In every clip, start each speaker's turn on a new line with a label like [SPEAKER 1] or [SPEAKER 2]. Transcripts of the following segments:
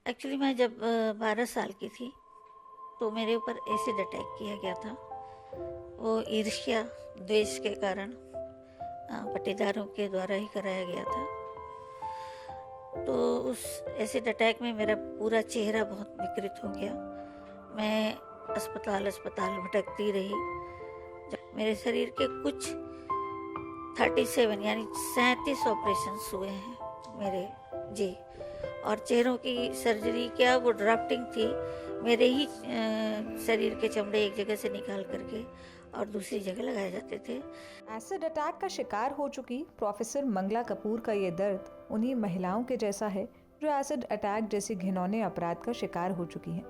[SPEAKER 1] Actually मैं जब 12 साल की थी तो मेरे ऊपर एसिड अटैक किया गया था। वो ईर्ष्या द्वेष के कारण पट्टेदारों के द्वारा ही कराया गया था। तो उस एसिड अटैक में मेरा पूरा चेहरा बहुत विकृत हो गया। मैं अस्पताल अस्पताल भटकती रही। जब मेरे शरीर के कुछ 37 यानी 37 ऑपरेशन हुए हैं मेरे जी। और चेहरों की सर्जरी क्या, वो ड्राफ्टिंग थी। मेरे ही शरीर के चमड़े एक जगह से निकाल करके और दूसरी जगह लगाए जाते थे।
[SPEAKER 2] एसिड अटैक का शिकार हो चुकी प्रोफेसर मंगला कपूर का ये दर्द उन्हीं महिलाओं के जैसा है जो एसिड अटैक जैसे घिनौने अपराध का शिकार हो चुकी हैं।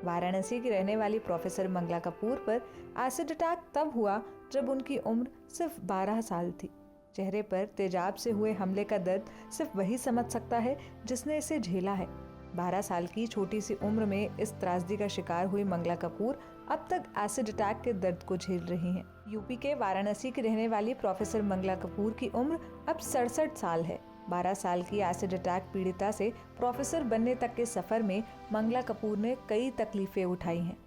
[SPEAKER 2] वाराणसी की रहने वाली प्रोफेसर मंगला कपूर पर एसिड अटैक तब हुआ जब उनकी उम्र सिर्फ 12 साल थी। चेहरे पर तेजाब से हुए हमले का दर्द सिर्फ वही समझ सकता है जिसने इसे झेला है। 12 साल की छोटी सी उम्र में इस त्रासदी का शिकार हुई मंगला कपूर अब तक एसिड अटैक के दर्द को झेल रही हैं। यूपी के वाराणसी की रहने वाली प्रोफेसर मंगला कपूर की उम्र अब 67 साल है। 12 साल की एसिड अटैक पीड़िता से प्रोफेसर बनने तक के सफर में मंगला कपूर ने कई तकलीफें उठाई हैं।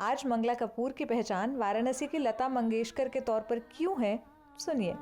[SPEAKER 2] आज मंगला कपूर की पहचान वाराणसी की लता मंगेशकर के तौर पर क्यों है, सुनिए।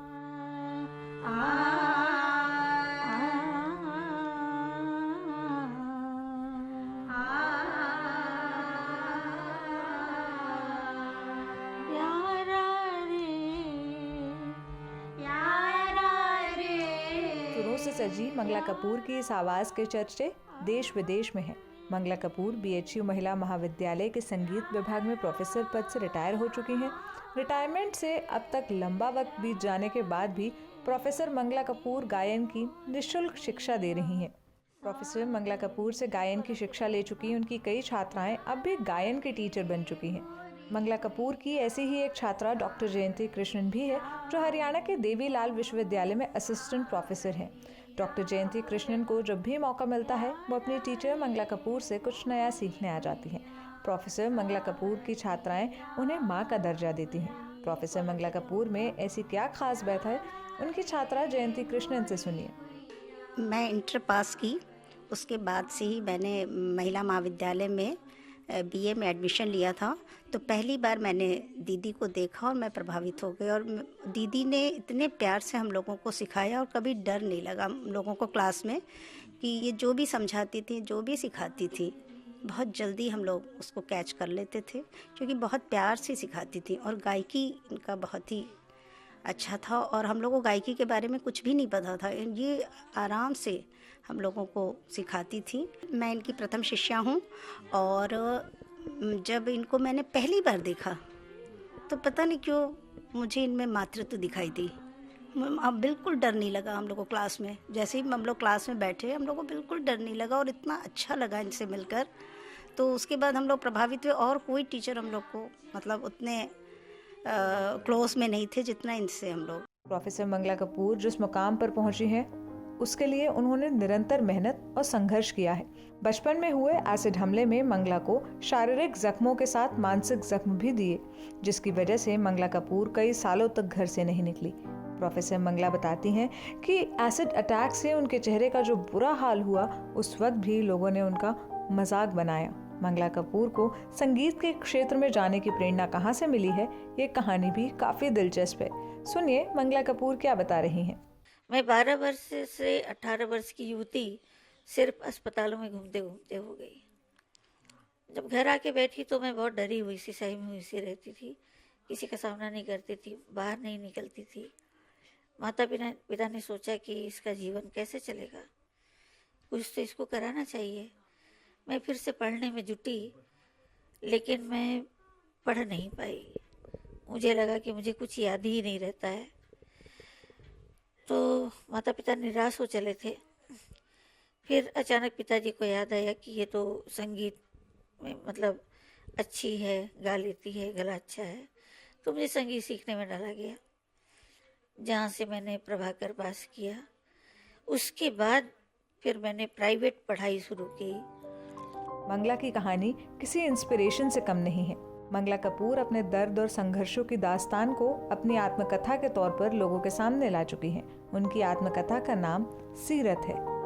[SPEAKER 2] सुरों से सजी मंगला कपूर की इस आवाज के चर्चे देश विदेश में हैं। मंगला कपूर बीएचयू महिला महाविद्यालय के संगीत विभाग में प्रोफेसर पद से रिटायर हो चुकी हैं। रिटायरमेंट से अब तक लंबा वक्त बीत जाने के बाद भी प्रोफेसर मंगला कपूर गायन की निःशुल्क शिक्षा दे रही हैं। प्रोफेसर मंगला कपूर से गायन की शिक्षा ले चुकी उनकी कई छात्राएं अब भी गायन के टीचर बन चुकी हैं। मंगला कपूर की ऐसी ही एक छात्रा डॉक्टर जयंती कृष्णन भी है जो हरियाणा के देवीलाल विश्वविद्यालय में असिस्टेंट प्रोफेसर हैं। डॉक्टर जयंती कृष्णन को जब भी मौका मिलता है वो अपनी टीचर मंगला कपूर से कुछ नया सीखने आ जाती हैं। प्रोफेसर मंगला कपूर की छात्राएं उन्हें माँ का दर्जा देती हैं। प्रोफेसर मंगला कपूर में ऐसी क्या खास बात है, उनकी छात्रा जयंती कृष्णन से सुनिए।
[SPEAKER 3] मैं इंटर पास की, उसके बाद से ही मैंने महिला महाविद्यालय में बीए में एडमिशन लिया था। तो पहली बार मैंने दीदी को देखा और मैं प्रभावित हो गई। और दीदी ने इतने प्यार से हम लोगों को सिखाया और कभी डर नहीं लगा हम लोगों को क्लास में, कि ये जो भी समझाती थी, जो भी सिखाती थी, बहुत जल्दी हम लोग उसको कैच कर लेते थे, क्योंकि बहुत प्यार से सिखाती थी। और गायकी इनका बहुत ही अच्छा था और हम लोगों को गायकी के बारे में कुछ भी नहीं पता था। ये आराम से हम लोगों को सिखाती थी। मैं इनकी प्रथम शिष्या हूँ। और जब इनको मैंने पहली बार देखा तो पता नहीं क्यों मुझे इनमें मातृत्व दिखाई दी। अब बिल्कुल डर नहीं लगा हम लोग को क्लास में। जैसे ही हम लोग क्लास में बैठे, हम लोग को बिल्कुल डर नहीं लगा और इतना अच्छा लगा इनसे मिलकर। तो उसके बाद हम लोग प्रभावित हुए और कोई टीचर हम लोग को मतलब उतने क्लोज में नहीं थे जितना इनसे हम लोग।
[SPEAKER 2] प्रोफेसर मंगला कपूर जिस मुकाम पर पहुंची हैं उसके लिए उन्होंने निरंतर मेहनत और संघर्ष किया है। बचपन में हुए एसिड हमले में मंगला को शारीरिक जख्मों के साथ मानसिक जख्म भी दिए, जिसकी वजह से मंगला कपूर कई सालों तक घर से नहीं निकली। प्रोफेसर मंगला बताती हैं कि एसिड अटैक से उनके चेहरे का जो बुरा हाल हुआ उस वक्त भी लोगों ने उनका मजाक बनाया। मंगला कपूर को संगीत के क्षेत्र में जाने की प्रेरणा कहाँ से मिली है, ये कहानी भी काफ़ी दिलचस्प है। सुनिए मंगला कपूर क्या बता रही हैं।
[SPEAKER 1] मैं 12 वर्ष से 18 वर्ष की युवती सिर्फ अस्पतालों में घूमते घूमते हो गई। जब घर आके बैठी तो मैं बहुत डरी हुई सी, सही में हुई सी रहती थी। किसी का सामना नहीं करती थी, बाहर नहीं निकलती थी। माता पिता ने सोचा कि इसका जीवन कैसे चलेगा, कुछ तो इसको कराना चाहिए। मैं फिर से पढ़ने में जुटी, लेकिन मैं पढ़ नहीं पाई। मुझे लगा कि मुझे कुछ याद ही नहीं रहता है। तो माता पिता निराश हो चले थे। फिर अचानक पिताजी को याद आया कि ये तो संगीत में मतलब अच्छी है, गा लेती है, गला अच्छा है। तो मुझे संगीत सीखने में डाला गया, जहाँ से मैंने प्रभाकर पास किया। उसके बाद फिर मैंने प्राइवेट पढ़ाई शुरू की।
[SPEAKER 2] मंगला की कहानी किसी इंस्पिरेशन से कम नहीं है। मंगला कपूर अपने दर्द और संघर्षों की दास्तान को अपनी आत्मकथा के तौर पर लोगों के सामने ला चुकी हैं। उनकी आत्मकथा का नाम सीरत है।